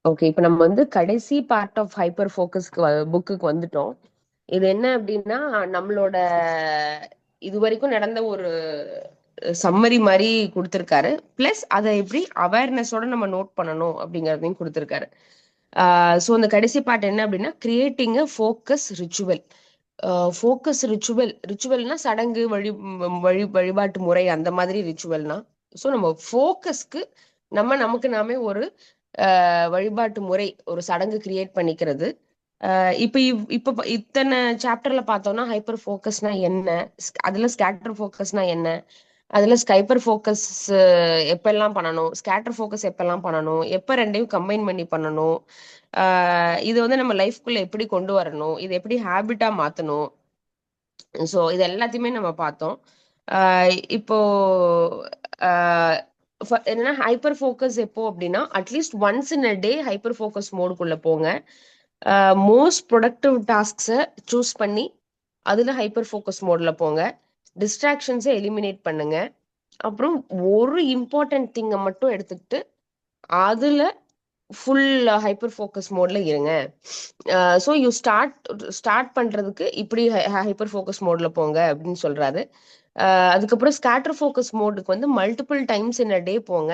Okay. இப்ப நம்ம வந்து கடைசி பார்ட் ஆஃப் ஹைப்பர் ஃபோக்கஸ்க்கு புக்குக்கு வந்துட்டோம். இது என்ன அப்படின்னா, நம்மளோட இதுவரைக்கும் நடந்த ஒரு சம்மரி மாதிரி குடுத்திருக்காரு. பிளஸ் அதை எப்படி அவேர்னஸோட நம்ம நோட் பண்ணணும் அப்படிங்கறதையும் குடுத்திருக்காரு. சோ அந்த கடைசி பார்ட் என்ன அப்படின்னா, கிரியேட்டிங் அ ஃபோக்கஸ் ரிச்சுவல். ஃபோக்கஸ் ரிச்சுவல்னா சடங்கு வழிபாட்டு முறை அந்த மாதிரி ரிச்சுவல்னா. ஸோ நம்ம ஃபோக்கஸ்க்கு நமக்கு நாமே ஒரு வழிபாட்டு முறை, ஒரு சடங்கு கிரியேட் பண்ணிக்கிறது. இப்ப இத்தனை சாப்டர்ல பார்த்தோம்னா ஹைப்பர் ஃபோக்கஸ்னா என்ன, அதுல ஸ்கேட்டர் ஃபோக்கஸ்னா என்ன, அதுல ஸ்கைப்பர் ஃபோக்கஸ் எப்பெல்லாம் பண்ணணும், ஸ்கேட்டர் ஃபோக்கஸ் எப்பெல்லாம் பண்ணணும், எப்ப ரெண்டையும் கம்பைன் பண்ணி பண்ணணும், இது வந்து நம்ம லைஃப்குள்ள எப்படி கொண்டு வரணும், இது எப்படி ஹேபிட்டா மாத்தணும். ஸோ இது எல்லாத்தையுமே நம்ம பார்த்தோம். இப்போ என்னன்னா ஹைப்பர் ஃபோக்கஸ் எப்போ அப்படின்னா, at least once in a day hyper focus மோடுக்குள்ள போங்க. மோஸ்ட் ப்ரொடக்டிவ் டாஸ்க்ஸை சூஸ் பண்ணி அதுல ஹைப்பர் ஃபோக்கஸ் மோட்ல போங்க. டிஸ்ட்ராக்ஷன்ஸை எலிமினேட் பண்ணுங்க. அப்புறம் ஒரு இம்பார்ட்டன்ட் திங்கை மட்டும் எடுத்துக்கிட்டு அதுல ஃபுல் ஹைப்பர் ஃபோக்கஸ் மோட்ல இருங்க. ஸோ யூ ஸ்டார்ட் பண்றதுக்கு இப்படி ஹைப்பர் ஃபோக்கஸ் மோட்ல போங்க அப்படின்னு சொல்றாரு. அதுக்கப்புறம் ஸ்கேட்டர் ஃபோக்கஸ் மோடுக்கு வந்து multiple times in a day போங்க.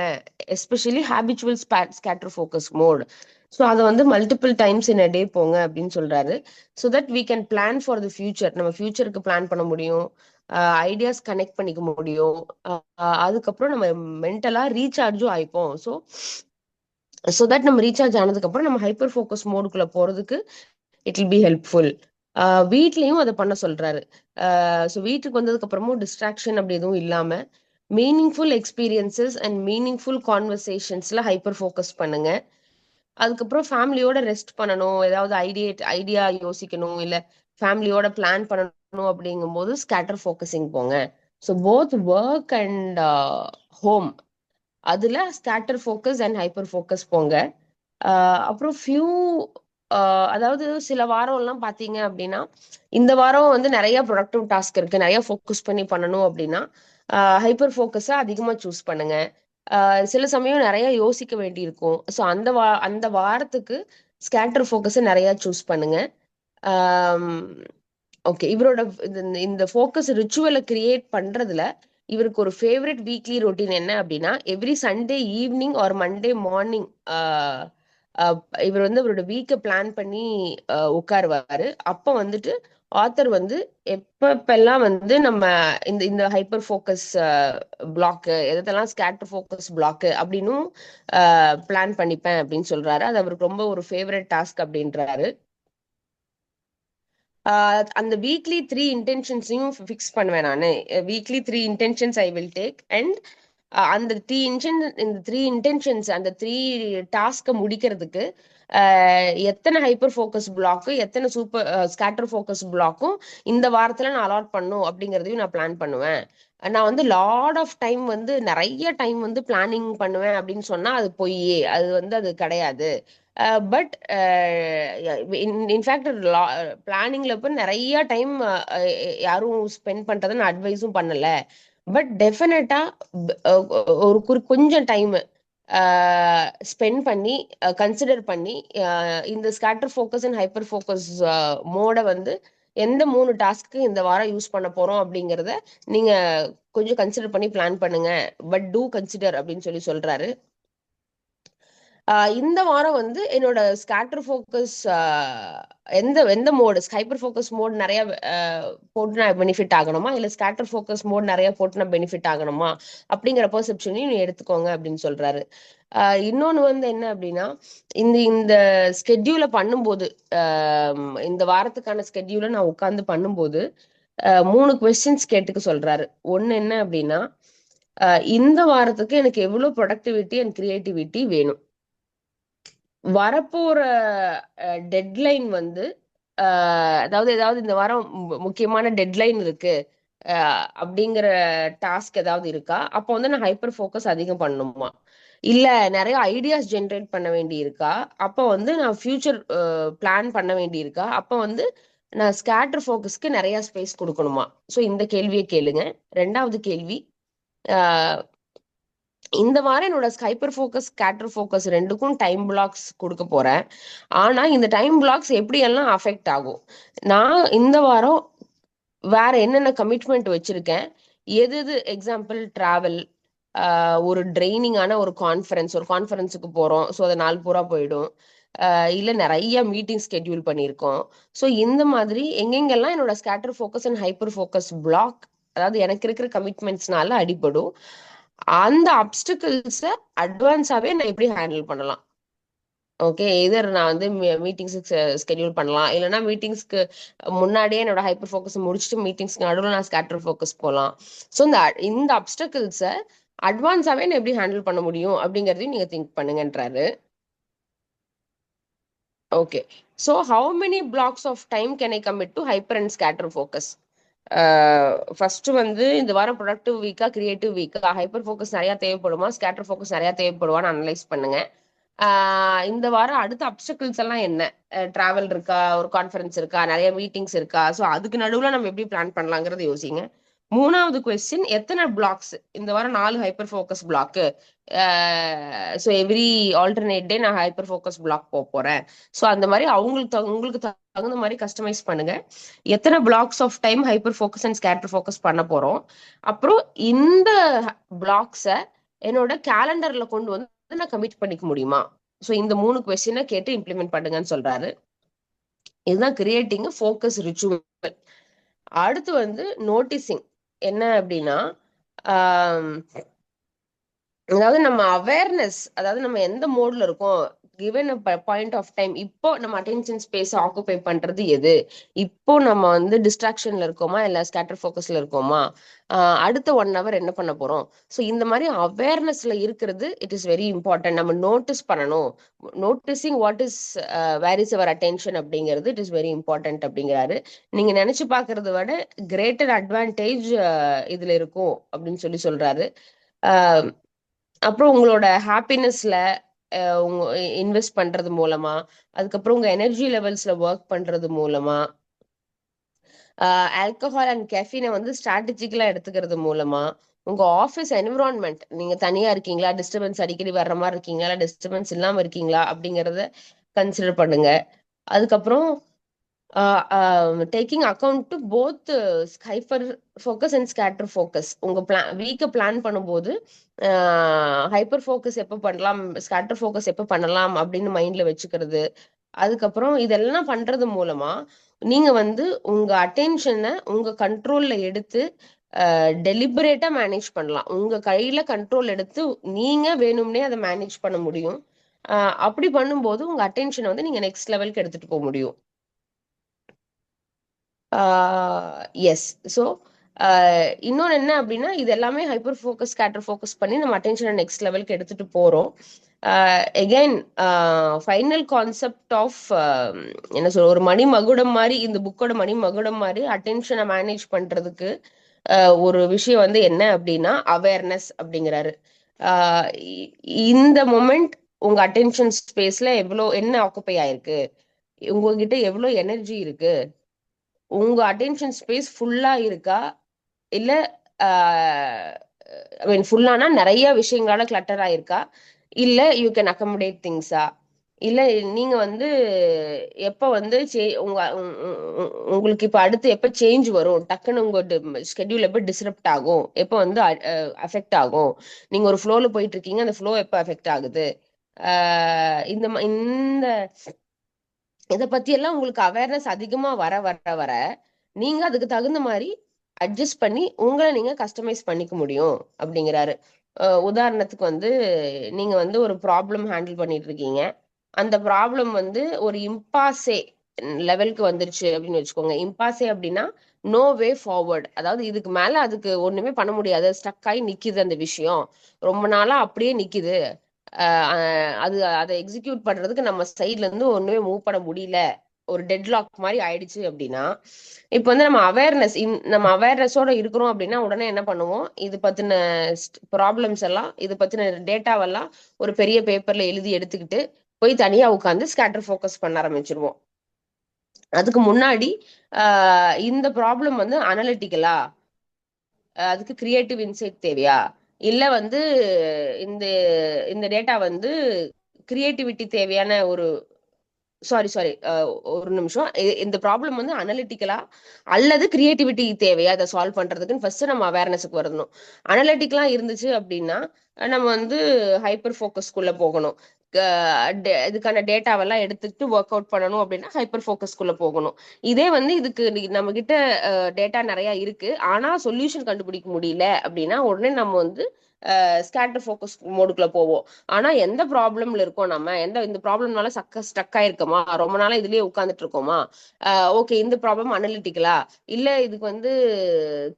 Especially habitual scatter focus mode. So அதை வந்து multiple times in a day போங்க அப்படின்னு சொல்றாரு. So that we can plan for the future. நம்ம ஃபியூச்சருக்கு பிளான் பண்ண முடியும், ஐடியாஸ் கனெக்ட் பண்ணிக்க முடியும். அதுக்கப்புறம் நம்ம மென்டலா ரீசார்ஜும் ஆயிப்போம். ஸோ தட் நம்ம ரீசார்ஜ் ஆனதுக்கு அப்புறம் நம்ம ஹைப்பர் ஃபோக்கஸ் மோடுக்குள்ள போறதுக்கு இட் வில் பி ஹெல்ப்ஃபுல். வீட்லயும் அதை பண்ண சொல்றாரு. ஸோ வீட்டுக்கு வந்ததுக்கு அப்புறமும் டிஸ்ட்ராக்ஷன் அப்படி எதுவும் இல்லாம மீனிங்ஃபுல் எக்ஸ்பீரியன்சஸ் அண்ட் மீனிங்ஃபுல் கான்வர்சேஷன்ஸ்ல ஹைப்பர் ஃபோக்கஸ் பண்ணுங்க. அதுக்கப்புறம் ஃபேமிலியோட ரெஸ்ட் பண்ணணும், ஏதாவது ஐடியா யோசிக்கணும், இல்ல ஃபேமிலியோட பிளான் பண்ணணும் அப்படிங்கும்போது ஸ்கேட்டர் ஃபோக்கஸிங் போங்க. So both work and home, அதுல scatter focus and hyper focus போங்க. அப்புறம் அதாவது சில வாரம் எல்லாம் பாத்தீங்க அப்படின்னா, இந்த வாரம் வந்து நிறைய ப்ரொடக்டிவ் டாஸ்க் இருக்கு, நிறைய ஃபோக்கஸ் பண்ணி பண்ணணும் அப்படின்னா ஹைப்பர் ஃபோக்கஸை அதிகமா சூஸ் பண்ணுங்க. சில சமயம் நிறைய யோசிக்க வேண்டி இருக்கும். ஸோ அந்த வாரத்துக்கு ஸ்கேட்டர் ஃபோக்கஸை நிறைய சூஸ் பண்ணுங்க. ஓகே. இவரோட இந்த ஃபோக்கஸ் ரிச்சுவலை கிரியேட் பண்றதுல இவருக்கு ஒரு ஃபேவரட் வீக்லி ரொட்டீன் என்ன அப்படின்னா, every Sunday evening R Monday morning இவர் வந்து அவரோட வீக்கை பிளான் பண்ணி உட்காருவாரு. அப்ப வந்துட்டு ஆத்தர் வந்து எப்பப்பெல்லாம் வந்து நம்ம இந்த இந்த ஹைப்பர் ஃபோக்கஸ் பிளாக், எதெல்லாம் ஸ்கேட்டர் ஃபோக்கஸ் பிளாக் அப்படின்னும் பிளான் பண்ணிப்பேன் அப்படின்னு சொல்றாரு. அது அவருக்கு ரொம்ப ஒரு ஃபேவரட் டாஸ்க் அப்படின்றாரு. அந்த வீக்லி 3 இன்டென்ஷன்ஸையும் ஃபிக்ஸ் பண்ணுவேன் நானு. Weekly 3 intentions I will take and அந்த த்ரீ இன்டென்ஷன்ஸ், அந்த 3 டாஸ்க்கை முடிக்கிறதுக்கு எத்தனை ஹைப்பர் ஃபோக்கஸ் பிளாக்கு, எத்தனை சூப்பர் ஸ்கேட்டர் ஃபோக்கஸ் பிளாக்கும் இந்த வாரத்துல நான் அலாட் பண்ணும் அப்படிங்கிறதையும் நான் பிளான் பண்ணுவேன். நான் வந்து லாட் ஆஃப் டைம் வந்து நிறைய டைம் வந்து பிளானிங் பண்ணுவேன் அப்படின்னு சொன்னா அது பொய்யே, அது வந்து அது கிடையாது. பட் இன்ஃபேக்ட் பிளானிங்ல இப்ப நிறைய டைம் யாரும் ஸ்பெண்ட் பண்றதை நான் அட்வைஸும் பண்ணல. பட் டெஃபினட்டா ஒரு கொஞ்சம் டைம் ஸ்பெண்ட் பண்ணி கன்சிடர் பண்ணி இந்த scatter focus and hyper focus மோட வந்து எந்த 3 டாஸ்க்கு இந்த வாரம் யூஸ் பண்ண போறோம் அப்படிங்கறத நீங்க கொஞ்சம் கன்சிடர் பண்ணி பிளான் பண்ணுங்க. பட் டூ கன்சிடர் அப்படின்னு சொல்றாரு. இந்த வாரம் வந்து என்னோட ஸ்கேட்டர் ஃபோக்கஸ் எந்த எந்த மோடு, ஹைப்பர் ஃபோக்கஸ் மோட் நிறைய போட்டு நான் பெனிஃபிட் ஆகணுமா, இல்ல ஸ்கேட்டர் ஃபோக்கஸ் மோட் நிறைய போட்டு நான் பெனிஃபிட் ஆகணுமா அப்படிங்கிற பெர்செப்ஷனையும் நீ எடுத்துக்கோங்க அப்படின்னு சொல்றாரு. இன்னொன்னு வந்து என்ன அப்படின்னா, இந்த இந்த ஸ்கெட்யூலை பண்ணும்போது, இந்த வாரத்துக்கான ஸ்கெட்யூலை நான் உட்காந்து பண்ணும்போது 3 கொஸ்டின்ஸ் கேட்டுக்க சொல்றாரு. ஒன்னு என்ன அப்படின்னா, இந்த வாரத்துக்கு எனக்கு எவ்வளவு ப்ரொடக்டிவிட்டி அண்ட் கிரியேட்டிவிட்டி வேணும், வரப்போற டெட்லைன் வந்து அதாவது ஏதாவது இந்த வாரம் முக்கியமான டெட்லைன் இருக்கு அப்படிங்கிற டாஸ்க் ஏதாவது இருக்கா, அப்போ வந்து நான் ஹைப்பர் ஃபோக்கஸ் அதிகம் பண்ணணுமா, இல்ல நிறைய ஐடியாஸ் ஜென்ரேட் பண்ண வேண்டி இருக்கா, அப்போ வந்து நான் ஃபியூச்சர் பிளான் பண்ண வேண்டி இருக்கா, அப்போ வந்து நான் ஸ்கேட்டர் ஃபோக்கஸ்க்கு நிறைய ஸ்பேஸ் கொடுக்கணுமா. ஸோ இந்த கேள்வியை கேளுங்க. ரெண்டாவது கேள்வி, இந்த வாரம் என்னோட ஹைப்பர் ஃபோக்கஸ் ஸ்கேட்டர் ஃபோக்கஸ் ரெண்டுக்கும் டைம் பிளாக்ஸ் கொடுக்க போறேன். ஆனா இந்த டைம் பிளாக்ஸ் எப்படி எல்லாம் அஃபெக்ட் ஆகும், நான் இந்த வாரம் வேற என்னென்ன கமிட்மெண்ட் வச்சிருக்கேன், எது எது எக்ஸாம்பிள் டிராவல், ஒரு ட்ரைனிங்கான ஒரு கான்ஃபரன்ஸுக்கு போறோம், ஸோ அது நாள் பூரா போயிடும். இல்ல நிறைய மீட்டிங் ஸ்கெட்யூல் பண்ணியிருக்கோம். ஸோ இந்த மாதிரி எங்கெங்கெல்லாம் என்னோட scatter focus and hyper focus block, அதாவது எனக்கு இருக்கிற கமிட்மெண்ட்ஸ்னால அடிபடும், அந்த அப்டிக்கல்ஸை அட்வான்ஸாவே நான் எப்படி ஹேண்டில் பண்ணலாம். ஓகே, எதர் நான் வந்து மீட்டிங்ஸுக்கு ஸ்கெடியூல் பண்ணலாம், இல்லைன்னா மீட்டிங்ஸ்க்கு முன்னாடியே என்னோட ஹைப்பர் ஃபோக்கஸ் முடிச்சுட்டு மீட்டிங்ஸ்க்கு நடுவில் நான் ஸ்கேட்டர் ஃபோக்கஸ் போகலாம். ஸோ இந்த அப்டிக்கல்ஸை அட்வான்ஸாவே நான் எப்படி ஹேண்டில் பண்ண முடியும் அப்படிங்கிறதையும் நீங்க திங்க் பண்ணுங்கன்றாரு. Okay, so how many blocks of time can I commit to hyper and scatter focus? First வந்து இந்த வாரம் ப்ரொடக்டிவ் வீக்கா கிரியேட்டிவ் வீக்கா, ஹைப்பர் ஃபோக்கஸ் நிறைய தேவைப்படுமா, ஸ்கேட்டர் ஃபோக்கஸ் நிறைய தேவைப்படுவான்னு அனலைஸ் பண்ணுங்க. இந்த வாரம் அடுத்த அப்டிக்கல்ஸ் எல்லாம் என்ன, டிராவல் இருக்கா, ஒரு கான்ஃபரன்ஸ் இருக்கா, நிறைய மீட்டிங்ஸ் இருக்கா, ஸோ அதுக்கு நடுவில் நம்ம எப்படி பிளான் பண்ணலாங்கிறது யோசிங்க. மூணாவது கொஸ்டின், எத்தனை பிளாக்ஸ் இந்த வாரம்? 4 hyper focus block. So every alternate day நான் ஹைப்பர் ஃபோக்கஸ் பிளாக் போறேன். ஸோ அந்த மாதிரி உங்களுக்கு தகுந்த மாதிரி கஸ்டமைஸ் பண்ணுங்க. எத்தனை blocks of time hyper focus and scatter focus பண்ண போறோம், அப்புறம் இந்த பிளாக்ஸை என்னோட கேலண்டர்ல கொண்டு வந்து நான் கமிட் பண்ணிக்க முடியுமா? ஸோ இந்த 3 கொஸ்டினை கேட்டு இம்ப்ளிமெண்ட் பண்ணுங்கன்னு சொல்றாரு. இதுதான் கிரியேட்டிங் ஃபோக்கஸ் ரிச்சுவல். அடுத்து வந்து நோட்டீசிங். என்ன அப்படின்னா, அதாவது நம்ம அவேர்னஸ், அதாவது நம்ம எந்த மோட்ல இருக்கோம், கிவன் பாயிண்ட் ஆஃப் டைம், இப்போ நம்ம அட்டென்ஷன் ஸ்பேஸ் ஆக்குபை பண்றது எது, இப்போ நம்ம வந்து டிஸ்ட்ராக்ஷன்ல இருக்கோமா இல்ல ஸ்கேட்டர் ஃபோக்கஸ்ல இருக்கோமா, அடுத்த 1 hour என்ன பண்ண போறோம். ஸோ இந்த மாதிரி அவேர்னஸ்ல இருக்கிறது இட் இஸ் வெரி இம்பார்ட்டன்ட். நம்ம நோட்டீஸ் பண்ணணும். Noticing what is where is our attention அப்படிங்கிறது இட் இஸ் வெரி இம்பார்ட்டன்ட் அப்படிங்கிறாரு. நீங்க நினைச்சு பாக்குறத விட கிரேட்டர் அட்வான்டேஜ் இதுல இருக்கும் அப்படின்னு சொல்றாரு. அப்புறம் உங்களோட ஹாப்பினஸ்ல உங்க இன்வெஸ்ட் பண்றது மூலமா, அதுக்கப்புறம் உங்க எனர்ஜி லெவல்ஸ்ல ஒர்க் பண்றது மூலமா, ஆல்கஹால் அண்ட் கெஃபினை வந்து ஸ்ட்ராட்டஜிக்கலா எடுத்துக்கிறது மூலமா, உங்க ஆஃபீஸ் என்விரான்மெண்ட், நீங்க தனியா இருக்கீங்களா, டிஸ்டர்பன்ஸ் அடிக்கடி வர்ற மாதிரி இருக்கீங்களா, டிஸ்டர்பன்ஸ் இல்லாம இருக்கீங்களா அப்படிங்கறத கன்சிடர் பண்ணுங்க. அதுக்கப்புறம் taking account to both hyper focus and scatter focus. உங்க வீக்கை பிளான் பண்ணும்போது ஹைப்பர் ஃபோக்கஸ் எப்போ பண்ணலாம், ஸ்கேட்டர் ஃபோக்கஸ் எப்போ பண்ணலாம் அப்படின்னு மைண்ட்ல வச்சுக்கிறது. அதுக்கப்புறம் இதெல்லாம் பண்றது மூலமா நீங்க வந்து உங்க அட்டென்ஷனை உங்க கண்ட்ரோல்ல எடுத்து டெலிபரேட்டா மேனேஜ் பண்ணலாம். உங்க கையில கண்ட்ரோல் எடுத்து நீங்க வேணும்னே அதை மேனேஜ் பண்ண முடியும். அப்படி பண்ணும்போது உங்க அட்டென்ஷனை வந்து நீங்க நெக்ஸ்ட் லெவலுக்கு எடுத்துட்டு போக முடியும். எஸ். ஸோ இன்னொன்று என்ன அப்படின்னா, இது எல்லாமே ஹைப்பர் ஃபோக்கஸ் ஸ்கேட்டர் ஃபோக்கஸ் பண்ணி நம்ம அட்டென்ஷனை நெக்ஸ்ட் லெவலுக்கு எடுத்துட்டு போறோம். எகைன் ஃபைனல் கான்செப்ட் ஆஃப் என்ன சொல்ற, ஒரு மணி மகுடம் மாதிரி, இந்த புக்கோட மணி மகுடம் மாதிரி அட்டென்ஷனை மேனேஜ் பண்றதுக்கு ஒரு விஷயம் வந்து என்ன அப்படின்னா அவேர்னஸ் அப்படிங்கிறாரு. இந்த மொமெண்ட் உங்க அட்டென்ஷன் ஸ்பேஸ்ல எவ்வளோ என்ன ஆக்குப்பை ஆயிருக்கு, உங்ககிட்ட எவ்வளோ எனர்ஜி இருக்கு, உங்க அட்டென்ஷன் ஸ்பேஸ் ஃபுல்லா இருக்கா, இல்ல ஐ மீன் ஃபுல்லானா நிறைய விஷயங்களால கிளட்டர் ஆயிருக்கா, இல்ல யூ கேன் அக்கமடேட் திங்ஸா, இல்ல நீங்க வந்து எப்ப வந்து உங்களுக்கு இப்ப அடுத்து எப்ப சேஞ்ச் வரும், டக்குன்னு உங்க ஸ்கெட்யூல் எப்ப டிஸ்டர்ப்ட் ஆகும், எப்ப வந்து அஃபெக்ட் ஆகும், நீங்க ஒரு ஃப்ளோல போயிட்டு இருக்கீங்க, அந்த ஃப்ளோ எப்ப அஃபெக்ட் ஆகுது, இந்த இதை பத்தி எல்லாம் உங்களுக்கு அவேர்னஸ் அதிகமா வர வர வர நீங்க அதுக்கு தகுந்த மாதிரி அட்ஜஸ்ட் பண்ணி உங்களை நீங்க கஸ்டமைஸ் பண்ணிக்க முடியும் அப்படிங்கிறாரு. உதாரணத்துக்கு வந்து நீங்க வந்து ஒரு ப்ராப்ளம் ஹேண்டில் பண்ணிட்டு இருக்கீங்க, அந்த ப்ராப்ளம் வந்து ஒரு இம்பாசே லெவலுக்கு வந்துருச்சு அப்படின்னு வச்சுக்கோங்க. இம்பாசே அப்படின்னா நோ வே ஃபார்வர்ட், அதாவது இதுக்கு மேல அதுக்கு ஒண்ணுமே பண்ண முடியாது, ஸ்டக் ஆகி நிக்குது, அந்த விஷயம் ரொம்ப நாளா அப்படியே நிக்குது, அது அதை எக்ஸிக்யூட் பண்றதுக்கு நம்ம சைட்ல இருந்து ஒண்ணுமே மூவ் பண்ண முடியல, ஒரு டெட்லாக் மாதிரி ஆயிடுச்சு அப்படின்னா, இப்போ வந்து நம்ம அவேர்னஸோட இருக்கிறோம் அப்படின்னா உடனே என்ன பண்ணுவோம், இது பத்தின ப்ராப்ளம்ஸ் எல்லாம், இது பத்தின டேட்டாவெல்லாம் ஒரு பெரிய பேப்பர்ல எழுதி எடுத்துக்கிட்டு போய் தனியா உட்காந்து ஸ்கேட்டர் ஃபோக்கஸ் பண்ண ஆரம்பிச்சிருவோம். அதுக்கு முன்னாடி இந்த ப்ராப்ளம் வந்து அனலிட்டிக்கலா, அதுக்கு கிரியேட்டிவ் இன்சைட் தேவையா, இல்ல வந்து இந்த இந்த டேட்டா வந்து கிரியேட்டிவிட்டி தேவையான ஒரு சாரி சாரி ஒரு நிமிஷம் இந்த ப்ராப்ளம் வந்து அனலிட்டிக்கலா அல்லது கிரியேட்டிவிட்டி தேவையா அதை சால்வ் பண்றதுக்குன்னு ஃபர்ஸ்ட் நம்ம அவேர்னஸுக்கு வரணும். அனலிட்டிக்கலா இருந்துச்சு அப்படின்னா நம்ம வந்து ஹைப்பர் ஃபோக்கஸ்க்குள்ள போகணும். இதுக்கான டேட்டாவெல்லாம் எடுத்துட்டு ஒர்க் அவுட் பண்ணணும் அப்படின்னா ஹைப்பர் ஃபோக்கஸ்க்குள்ள போகணும். இதே வந்து இதுக்கு நம்ம கிட்ட டேட்டா நிறைய இருக்கு ஆனா சொல்யூஷன் கண்டுபிடிக்க முடியல அப்படின்னா உடனே நம்ம வந்து ஸ்கேட்டர் ஃபோக்கஸ் மோடுக்குள்ள போவோம். ஆனா எந்த ப்ராப்ளம்ல இருக்கோம், நம்ம இந்த ப்ராப்ளம்னால ஸ்டக் ஆயிருக்கோமா, ரொம்ப நாளா இதுலயே உட்கார்ந்துட்டு இருக்கோமா, ஓகே இந்த ப்ராப்ளம் அனலிட்டிக்கலா இல்ல இதுக்கு வந்து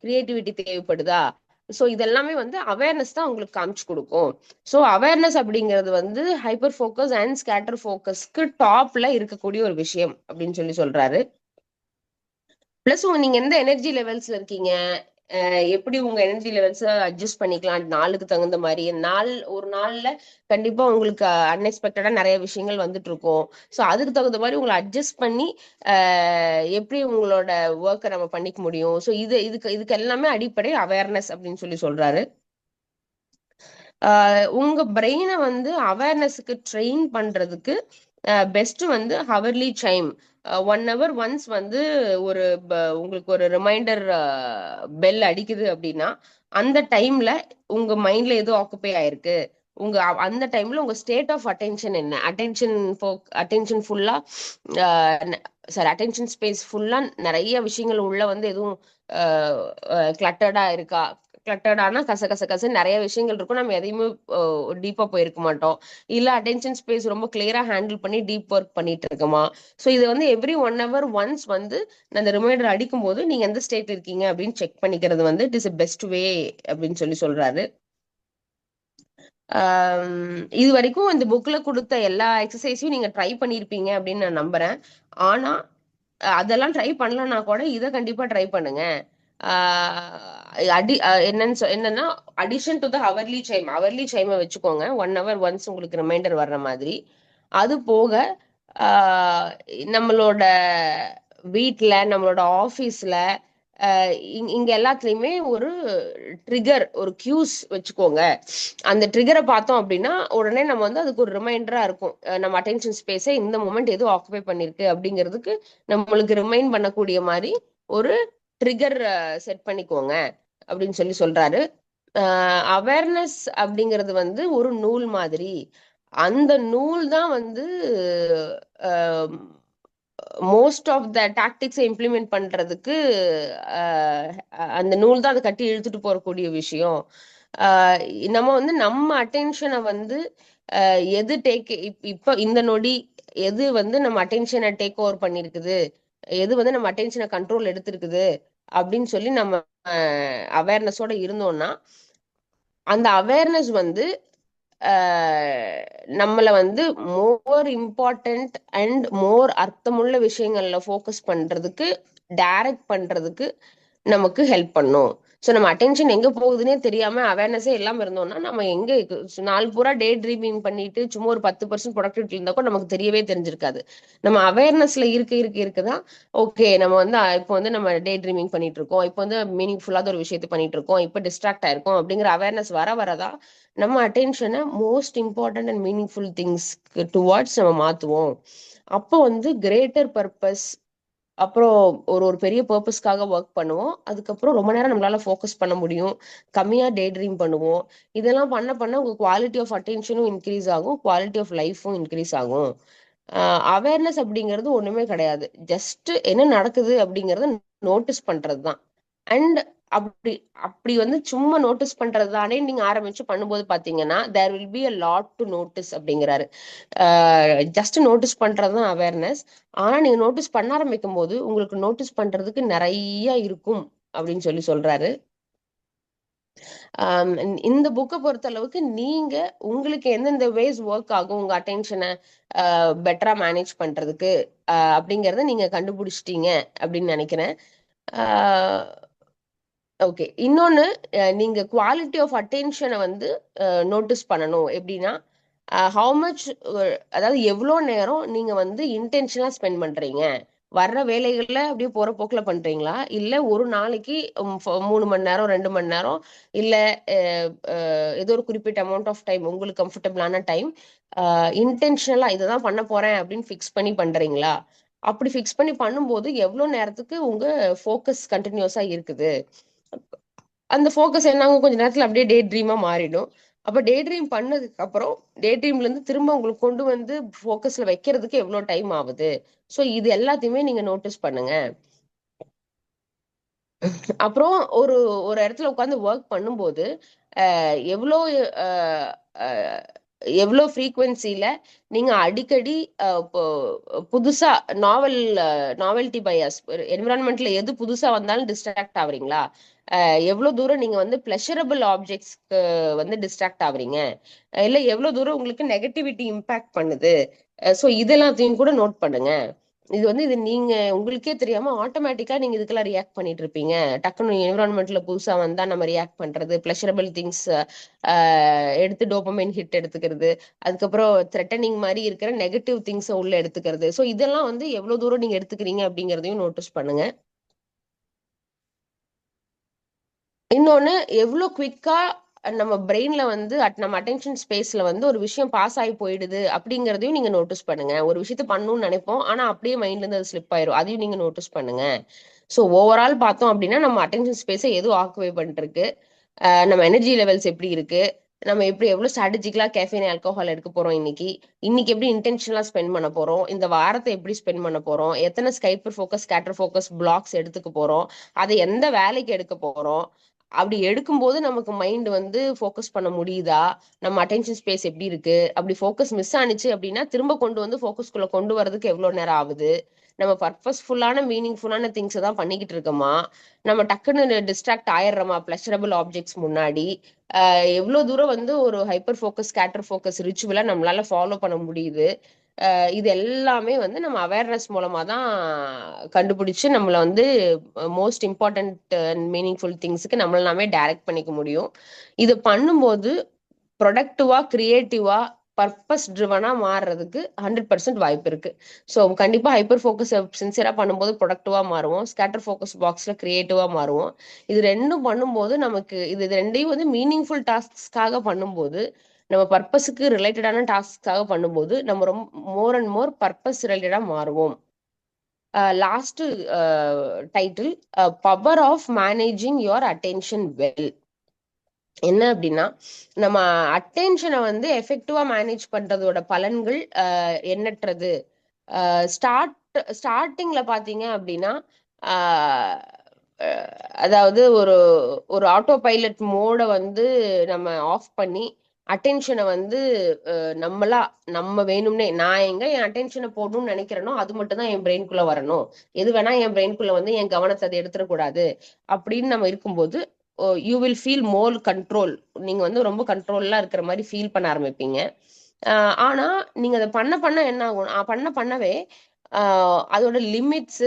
கிரியேட்டிவிட்டி தேவைப்படுதா, ஸோ இதெல்லாமே வந்து அவேர்னஸ் தான் உங்களுக்கு காமிச்சு கொடுக்கும். ஸோ அவேர்னஸ் அப்படிங்கிறது வந்து ஹைப்பர் ஃபோக்கஸ் அண்ட் ஸ்கேட்டர் ஃபோக்கஸ்க்கு டாப்ல இருக்கக்கூடிய ஒரு விஷயம் அப்படின்னு சொல்றாரு. பிளஸ் நீங்க எந்த எனர்ஜி லெவல்ஸ்ல இருக்கீங்க, எப்படி உங்க எனர்ஜி லெவல்ஸ் அட்ஜஸ்ட் பண்ணிக்கலாம் நாளுக்கு தகுந்த மாதிரி. ஒரு நாள்ல கண்டிப்பா உங்களுக்கு அன்எக்ஸ்பெக்டடா நிறைய விஷயங்கள் வந்துட்டு இருக்கும். ஸோ அதுக்கு தகுந்த மாதிரி உங்களை அட்ஜஸ்ட் பண்ணி எப்படி உங்களோட ஒர்க்கை நம்ம பண்ணிக்க முடியும். ஸோ இதுக்கு எல்லாமே அடிப்படை அவேர்னஸ் அப்படின்னு சொல்றாரு. உங்க பிரெயினை வந்து அவேர்னஸுக்கு ட்ரெயின் பண்றதுக்கு பெஸ்ட் வந்து ஹவர்லி சைம். 1 hour ஒன்ஸ் வந்து ஒரு உங்களுக்கு ஒரு ரிமைண்டர் பெல் அடிக்குது அப்படின்னா அந்த டைம்ல உங்க மைண்ட்ல எது ஆக்குப்பை ஆயிருக்கு, அந்த டைம்ல உங்க ஸ்டேட் ஆஃப் அட்டென்ஷன் என்ன, அட்டென்ஷன் ஃபுல்லா சாரி அட்டென்ஷன் ஸ்பேஸ் ஃபுல்லா நிறைய விஷயங்கள் உள்ள வந்து எதுவும் கிளட்டர்டா இருக்கா. கிளட்டர்டானா கச கச கச நிறைய விஷயங்கள் இருக்கும், நம்ம எதையுமே டீப்பா போயிருக்க மாட்டோம். இல்ல அட்டென்ஷன் ஸ்பேஸ் ரொம்ப கிளியரா ஹேண்டில் பண்ணி டீப் ஒர்க் பண்ணிட்டு இருக்கோமா. ஸோ இது வந்து எவ்ரி 1 hour ஒன்ஸ் வந்து அந்த ரிமைண்டர் அடிக்கும் போது நீங்க எந்த ஸ்டேட் இருக்கீங்க அப்படின்னு செக் பண்ணிக்கிறது வந்து இட் இஸ் பெஸ்ட் வே அப்படின்னு சொல்றாரு. இது வரைக்கும் இந்த புக்ல கொடுத்த எல்லா எக்ஸசைஸையும் நீங்க ட்ரை பண்ணிருப்பீங்க அப்படின்னு நான் நம்புறேன். ஆனா அதெல்லாம் ட்ரை பண்ணலன்னா கூட இதை கண்டிப்பா ட்ரை பண்ணுங்க. என்னன்னா அடிஷன் டு த ஹவர்லி சைமை வச்சுக்கோங்க. 1 hour ஒன்ஸ் உங்களுக்கு ரிமைண்டர் வர்ற மாதிரி. அது போக ஆஹ் நம்மளோட வீட்ல நம்மளோட ஆபீஸ்ல இங்க எல்லாத்துலயுமே ஒரு ட்ரிகர் ஒரு கியூஸ் வச்சுக்கோங்க. அந்த ட்ரிகரை பார்த்தோம் அப்படின்னா உடனே நம்ம வந்து அதுக்கு ஒரு ரிமைண்டரா இருக்கும், நம்ம அட்டென்ஷன் ஸ்பேஸை இந்த மூமெண்ட் எது ஆக்குபை பண்ணிருக்கு அப்படிங்கிறதுக்கு நம்மளுக்கு ரிமைண்ட் பண்ணக்கூடிய மாதிரி ஒரு ட்ரிகர் செட் பண்ணிக்கோங்க அப்படின்னு சொல்றாரு. அவேர்னஸ் அப்படிங்கிறது வந்து ஒரு நூல் மாதிரி. அந்த நூல் தான் வந்து மோஸ்ட் ஆஃப் த டாக்டிக்ஸை இம்ப்ளிமெண்ட் பண்றதுக்கு அந்த நூல் தான் அதை கட்டி இழுத்துட்டு போறக்கூடிய விஷயம். ஆஹ் நம்ம வந்து நம்ம அட்டென்ஷனை வந்து எது இப்ப இந்த நொடி எது வந்து நம்ம அட்டென்ஷனை டேக் ஓவர் பண்ணிருக்குது, எது வந்து நம்ம அட்டென்ஷனை கண்ட்ரோல் எடுத்திருக்குது அப்படின்னு சொல்லி நம்ம அவேர்னஸோட இருந்தோம்னா அந்த அவேர்னஸ் வந்து நம்மளை வந்து மோர் இம்பார்ட்டன்ட் அண்ட் மோர் அர்த்தமுள்ள விஷயங்கள்ல ஃபோக்கஸ் பண்றதுக்கு டைரக்ட் பண்றதுக்கு நமக்கு ஹெல்ப் பண்ணும். ஸோ நம்ம அட்டென்ஷன் எங்க போகுதுன்னே தெரியாம அவேர்னஸே இல்லாம இருந்தோம்னா நம்ம எங்க நாள் பூரா டே ட்ரீமிங் பண்ணிட்டு சும்மா ஒரு 10% ப்ரொடக்டிவிட்டி இருந்தா கூட நமக்கு தெரியவே தெரிஞ்சிருக்காது. நம்ம அவேர்னஸ்ல இருக்குதான் ஓகே நம்ம வந்து இப்போ வந்து நம்ம டே ட்ரீமிங் பண்ணிட்டு இருக்கோம், இப்போ வந்து மீனிங்ஃபுல்லாத ஒரு விஷயத்த பண்ணிட்டு இருக்கோம், இப்போ டிஸ்ட்ராக்ட் ஆயிருக்கோம் அப்படிங்கிற அவேர்னஸ் வரதான் நம்ம அட்டென்ஷனை most important and meaningful things towards நம்ம மாத்துவோம். அப்போ வந்து கிரேட்டர் பர்பஸ், அப்புறம் ஒரு ஒரு பெரிய பர்பஸ்க்காக ஒர்க் பண்ணுவோம். அதுக்கப்புறம் ரொம்ப நேரம் நம்மளால ஃபோக்கஸ் பண்ண முடியும், கம்மியா டே ட்ரீம் பண்ணுவோம். இதெல்லாம் பண்ண உங்க குவாலிட்டி ஆஃப் அட்டென்ஷனும் இன்க்ரீஸ் ஆகும், குவாலிட்டி ஆஃப் லைஃபும் இன்க்ரீஸ் ஆகும். அவேர்னஸ் அப்படிங்கிறது ஒண்ணுமே கிடையாது, ஜஸ்ட் என்ன நடக்குது அப்படிங்கறத நோட்டீஸ் பண்றது தான். அண்ட் அப்படி அப்படி வந்து சும்மா நோட்டீஸ் பண்றது தானே நீங்க ஆரம்பிச்சு பண்ணும்போது பாத்தீங்கன்னா there will be a lot to notice அப்படிங்கிறாரு. ஜஸ்ட் நோட்டீஸ் பண்றதுதான் அவேர்னஸ். ஆனா நீங்க நோட்டீஸ் பண்ண ஆரம்பிக்கும் போது உங்களுக்கு நோட்டீஸ் பண்றதுக்கு நிறைய இருக்கும் அப்படின்னு சொல்றாரு. இந்த புக்கை பொறுத்த அளவுக்கு நீங்க உங்களுக்கு எந்தெந்த வேஸ் ஒர்க் ஆகும் உங்க அட்டென்ஷனை பெட்டரா மேனேஜ் பண்றதுக்கு அப்படிங்கறத நீங்க கண்டுபிடிச்சிட்டீங்க அப்படின்னு நினைக்கிறேன். ஓகே, இன்னொன்னு நீங்க குவாலிட்டி ஆஃப் அட்டென்ஷனை வந்து நோட்டீஸ் பண்ணணும் எப்படின்னா ஹவு மச், அதாவது எவ்வளோ நேரம் நீங்க வந்து இன்டென்ஷனா ஸ்பெண்ட் பண்றீங்க வர்ற வேலைகள்ல அப்படியே போற போக்குல பண்றீங்களா, இல்ல ஒரு நாளைக்கு 3 மணி நேரம் 2 மணி நேரம் இல்ல ஏதோ ஒரு குறிப்பிட்ட அமௌண்ட் ஆஃப் டைம் உங்களுக்கு கம்ஃபர்டபுளான டைம் இன்டென்ஷனலா இதுதான் பண்ண போறேன் அப்படின்னு ஃபிக்ஸ் பண்ணி பண்றீங்களா? அப்படி ஃபிக்ஸ் பண்ணி பண்ணும்போது எவ்வளவு நேரத்துக்கு உங்க ஃபோக்கஸ் கண்டினியூஸா இருக்குது? அந்த ஃபோக்கஸ் என்ன ஆகும், கொஞ்ச நேரத்துல அப்படியே டே ட்ரீமா மாறிடும். அப்ப டே ட்ரீம் பண்ணதுக்கு அப்புறம் டே ட்ரீம்ல இருந்து திரும்ப உங்களுக்கு கொண்டு வந்து ஃபோக்கஸ்ல வைக்கிறதுக்கு எவ்வளவு டைம் ஆகுது? சோ இது எல்லாத்தையுமே நீங்க நோட்டீஸ் பண்ணுங்க. அப்புறம் ஒரு ஒரு இடத்துல உட்கார்ந்து ஒர்க் பண்ணும்போது எவ்வளோ அஹ், அஹ், எவ்வளோ ஃப்ரீக்வன்சில நீங்க அடிக்கடி புதுசா நாவல்டி பயாஸ் என்விரான்மெண்ட்ல எது புதுசா வந்தாலும் டிஸ்ட்ராக்ட் ஆகுறீங்களா? எவ்வளவு தூரம் நீங்க வந்து பிளஷரபிள் ஆப்ஜெக்ட்ஸ்க்கு வந்து டிஸ்ட்ராக்ட் ஆகுறீங்க, இல்ல எவ்வளவு தூரம் உங்களுக்கு நெகட்டிவிட்டி இம்பாக்ட் பண்ணுது? ஸோ இதெல்லாத்தையும் கூட நோட் பண்ணுங்க. இது நீங்க உங்களுக்கே தெரியாம ஆட்டோமேட்டிக்கா நீங்க இதுக்கெல்லாம் ரியாக்ட் பண்ணிட்டு இருப்பீங்க. டக்குனு என்விரான்மெண்ட்ல புதுசா வந்தா நம்ம ரியாக்ட் பண்றது, பிளஷரபிள் திங்ஸ் எடுத்து டோபமைன் ஹிட் எடுத்துக்கிறது, அதுக்கப்புறம் த்ரெட்டனிங் மாதிரி இருக்கிற நெகட்டிவ் திங்ஸ் உள்ள எடுத்துக்கிறது. ஸோ இதெல்லாம் வந்து எவ்வளவு தூரம் நீங்க எடுத்துக்கிறீங்க அப்படிங்கறதையும் நோட்டீஸ் பண்ணுங்க. இன்னொன்னு, எவ்வளவு குவிக்கா நம்ம பிரெயின்ல வந்து நம்ம அட்டென்ஷன் ஸ்பேஸ்ல வந்து ஒரு விஷயம் பாஸ் ஆகி போயிடுது அப்படிங்கறதையும் நீங்க நோட்டீஸ் பண்ணுங்க. ஒரு விஷயத்த பண்ணணும்னு நினைப்போம், ஆனா அப்படியே மைண்ட்ல இருந்து அது ஸ்லிப் ஆயிரும். அதையும் நீங்க நோட்டீஸ் பண்ணுங்க. ஸோ ஓவரால் பார்த்தோம் அப்படின்னா நம்ம அட்டென்ஷன் ஸ்பேஸை எதுவும் ஆக்குபை பண்ணிட்டு இருக்கு, நம்ம எனர்ஜி லெவல்ஸ் எப்படி இருக்கு, நம்ம எப்படி எவ்வளவு ஸ்ட்ராட்டஜிக்கலா கேஃபீன் ஆல்கோஹால் எடுக்க போறோம், இன்னைக்கு இன்னைக்கு எப்படி இன்டென்ஷனலா ஸ்பெண்ட் பண்ண போறோம், இந்த வாரத்தை எப்படி ஸ்பெண்ட் பண்ண போறோம், எத்தனை ஸ்கைப்பர் ஃபோக்கஸ் ஸ்கேட்டர் ஃபோக்கஸ் பிளாக்ஸ் எடுத்துக்க போறோம், அதை எந்த வேலைக்கு எடுக்க போறோம், அப்படி எடுக்கும்போது நமக்கு மைண்ட் வந்து ஃபோக்கஸ் பண்ண முடியுதா, நம்ம அட்டென்ஷன் ஸ்பேஸ் எப்படி இருக்கு, அப்படி ஃபோக்கஸ் மிஸ் ஆனிச்சு அப்படின்னா திரும்ப கொண்டு வந்து ஃபோக்கஸ்குள்ள கொண்டு வரதுக்கு எவ்வளவு நேரம் ஆகுது, நம்ம பர்பஸ்ஃபுல்லான மீனிங்ஃபுல்லான திங்ஸ் தான் பண்ணிக்கிட்டு இருக்கோமா, நம்ம டக்குன்னு டிஸ்ட்ராக்ட் ஆயிடுறோமா பிளஷரபிள் ஆப்ஜெக்ட்ஸ் முன்னாடி, எவ்வளவு தூரம் வந்து ஒரு ஹைப்பர் ஃபோக்கஸ் ஸ்கேட்டர் ஃபோக்கஸ் ரிச்சுவலா நம்மளால ஃபாலோ பண்ண முடியுது. இது எல்லாமே வந்து நம்ம அவேர்னஸ் மூலமா தான் கண்டுபிடிச்சு நம்மள வந்து மோஸ்ட் இம்பார்ட்டன்ட் அண்ட் மீனிங்ஃபுல் திங்ஸ்க்கு நம்மள நாமே டைரக்ட் பண்ணிக்க முடியும். இது பண்ணும்போது ப்ரொடக்டிவா கிரியேட்டிவா பர்பஸ் ட்ரிவனா மாறுறதுக்கு 100% வாய்ப்பு இருக்கு. ஸோ கண்டிப்பா ஹைப்பர் ஃபோக்கஸ் சின்சியரா பண்ணும்போது ப்ரொடக்டிவா மாறுவோம், ஸ்கேட்டர் ஃபோக்கஸ் பாக்ஸ்ல கிரியேட்டிவா மாறுவோம். இது ரெண்டும் பண்ணும்போது நமக்கு இது ரெண்டையும் வந்து மீனிங்ஃபுல் டாஸ்க்காக பண்ணும்போது, நம்ம பர்பஸுக்கு ரிலேட்டடான டாஸ்க்காக பண்ணும்போது நம்ம ரொம்ப மோர் அண்ட் மோர் பர்பஸ் ரிலேட்டடா மாறுவோம். Last title, power of managing your attention well. என்ன அப்படின்னா, நம்ம அட்டென்ஷனை வந்து எஃபெக்டிவா மேனேஜ் பண்றதோட பலன்கள் எண்ணற்றது. ஸ்டார்டிங்ல பாத்தீங்க அப்படின்னா, ஆஹ் அதாவது ஒரு ஒரு ஆட்டோ பைலட் மோட வந்து நம்ம ஆஃப் பண்ணி அட்டென்ஷனை வந்து நம்மளா நம்ம வேணும்னே நான் எங்க என் அட்டென்ஷனை போடணும்னு நினைக்கிறேனோ அது மட்டும் தான் என் பிரெயின்குள்ள வரணும், எது வேணா என் பிரெயின்குள்ள வந்து என் கவனத்தை அதை எடுத்துடக்கூடாது அப்படின்னு நம்ம இருக்கும்போது you will feel more control. நீங்க வந்து ரொம்ப கண்ட்ரோல்லா இருக்கிற மாதிரி ஃபீல் பண்ண ஆரம்பிப்பீங்க. ஆனா நீங்க அதை பண்ண பண்ண என்ன ஆகும், பண்ணவே அதோட லிமிட்ஸ்,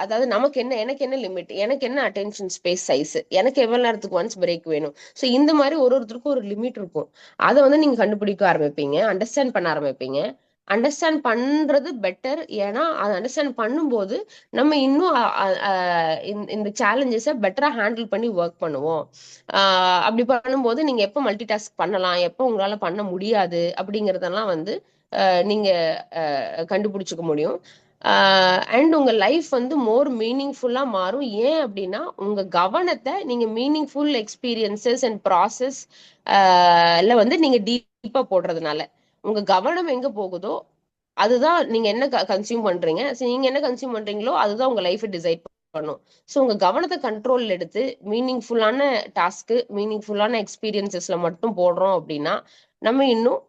அதாவது நமக்கு என்ன எனக்கு என்ன லிமிட், எனக்கு என்ன அட்டென்ஷன் ஸ்பேஸ் சைஸ், எனக்கு எவ்வளவு நேரத்துக்கு ஒன்ஸ் பிரேக் வேணும், ஸோ இந்த மாதிரி ஒரு ஒருத்தருக்கும் ஒரு லிமிட் இருக்கும். அதை வந்து நீங்க கண்டுபிடிக்க ஆரம்பிப்பீங்க, அண்டர்ஸ்டாண்ட் பண்ண ஆரம்பிப்பீங்க. அண்டர்ஸ்டாண்ட் பண்றது பெட்டர், ஏன்னா அதை அண்டர்ஸ்டாண்ட் பண்ணும்போது நம்ம இன்னும் இந்த சேலஞ்சஸை பெட்டரா ஹேண்டில் பண்ணி ஒர்க் பண்ணுவோம். அப்படி பண்ணும்போது நீங்க எப்போ மல்டி டாஸ்க் பண்ணலாம், எப்போ உங்களால பண்ண முடியாது அப்படிங்கறதெல்லாம் வந்து நீங்க கண்டுபிடிச்சுக்க முடியும். அண்ட் உங்க லைஃப் வந்து மோர் மீனிங்ஃபுல்லா மாறும். ஏன் அப்படின்னா உங்க கவனத்தை நீங்க மீனிங்ஃபுல் எக்ஸ்பீரியன்சஸ் அண்ட் ப்ராசஸ் வந்து நீங்க டீப்பா போடுறதுனால உங்க கவனம் எங்க போகுதோ அதுதான் நீங்க என்ன கன்சியூம் பண்றீங்க. நீங்க என்ன கன்சியூம் பண்றீங்களோ அதுதான் உங்க லைஃப் டிசைட் பண்ணும். ஸோ உங்க கவனத்தை கண்ட்ரோல் எடுத்து மீனிங்ஃபுல்லான டாஸ்க்கு மீனிங்ஃபுல்லான எக்ஸ்பீரியன்சஸ்ல மட்டும் போடுறோம் அப்படின்னா நம்ம இன்னும்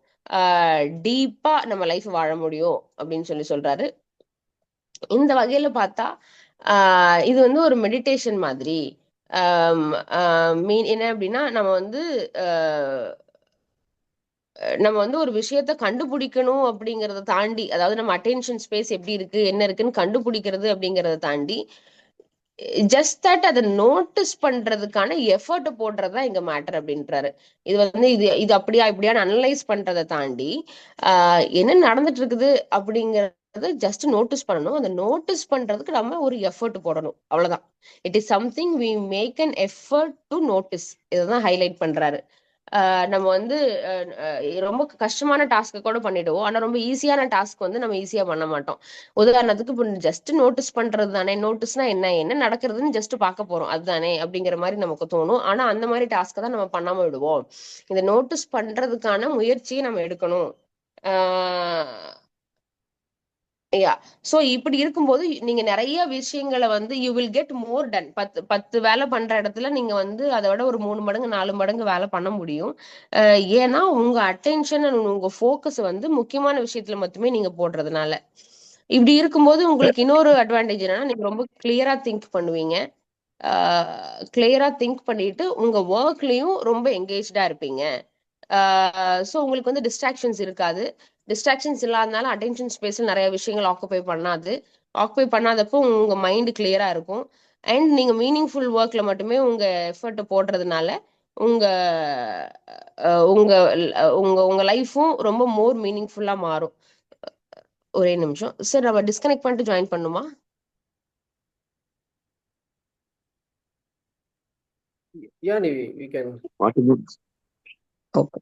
டீப்பா நம்ம லைஃப் வாழ முடியும் அப்படின்னு சொல்றாரு. இந்த வகையில பார்த்தா இது வந்து ஒரு மெடிடேஷன் மாதிரி. மீன் என்ன அப்படின்னா நம்ம வந்து ஒரு விஷயத்த கண்டுபிடிக்கணும் அப்படிங்கறத தாண்டி, அதாவது நம்ம அட்டென்ஷன் ஸ்பேஸ் எப்படி இருக்கு என்ன இருக்குன்னு கண்டுபிடிக்கிறது அப்படிங்கறத தாண்டி ஜஸ்ட் தட் அதை நோட்டீஸ் பண்றதுக்கான எஃபர்ட் போடுறதா இங்க மேட்டர் அப்படின்றாரு. இது வந்து இது இது அப்படியா இப்படியான்னு அனலைஸ் பண்றதை தாண்டி என்ன நடந்துட்டு இருக்குது அப்படிங்கிற ஜஸ்ட் நோட்டீஸ் பண்ணணும். அந்த நோட்டீஸ் பண்றதுக்கு நம்ம ஒரு எஃபர்ட் போடணும், அவ்வளவுதான். It is something we make an effort to notice. இதான் ஹைலைட் பண்றாரு. நம்ம வந்து ரொம்ப கஷ்டமான டாஸ்க்கு கூட பண்ணிடுவோம். ஆனா ரொம்ப ஈஸியான டாஸ்க் வந்து நம்ம ஈஸியா பண்ண மாட்டோம். உதாரணத்துக்கு இப்போ ஜஸ்ட் நோட்டீஸ் பண்றது தானே, நோட்டீஸ்னா என்ன, என்ன நடக்குதுன்னு ஜஸ்ட் பார்க்க போறோம் அதுதானே அப்படிங்கிற மாதிரி நமக்கு தோணும். ஆனா அந்த மாதிரி டாஸ்க்கை தான் நம்ம பண்ணாம விடுவோம். இந்த நோட்டீஸ் பண்றதுக்கான முயற்சியை நம்ம எடுக்கணும். யா. சோ இப்படி இருக்கும்போது நீங்க நிறைய விஷயங்களை வந்து you will get more done. 10 வேலை பண்ற இடத்துல நீங்க வந்து அதை விட ஒரு 3 மடங்கு 4 மடங்கு வேலை பண்ண முடியும். ஏன்னா உங்க அட்டென்ஷன் உங்க ஃபோக்கஸ் வந்து முக்கியமான விஷயத்துல மட்டுமே நீங்க போடுறதுனால. இப்படி இருக்கும்போது உங்களுக்கு இன்னொரு அட்வான்டேஜ் என்னன்னா, நீங்க ரொம்ப கிளியரா திங்க் பண்ணுவீங்க. கிளியரா திங்க் பண்ணிட்டு உங்க ஒர்க்லயும் ரொம்ப எங்கேஜ்டா இருப்பீங்க. ஸோ உங்களுக்கு வந்து டிஸ்ட்ராக்ஷன்ஸ் இருக்காது. டிஸ்ட்ராக்ஷன்ஸ் இல்லாதனால அட்டென்ஷன் ஸ்பேஸில் நிறைய விஷயங்கள் ஆக்குபை பண்ணாது. ஆக்குபை பண்ணாதப்போ உங்க மைண்ட் கிளியரா இருக்கும். அண்ட் நீங்க மீனிங்ஃபுல் ஒர்க்ல மட்டுமே உங்க எஃபர்ட் போடுறதுனால உங்க உங்க உங்க உங்க லைஃபும் ரொம்ப மோர் மீனிங்ஃபுல்லா மாறும். ஒரே நிமிஷம் சார், நம்ம டிஸ்கனெக்ட் பண்ணிட்டு ஜாயின் பண்ணுமா? Yeah, we can. ஓகே.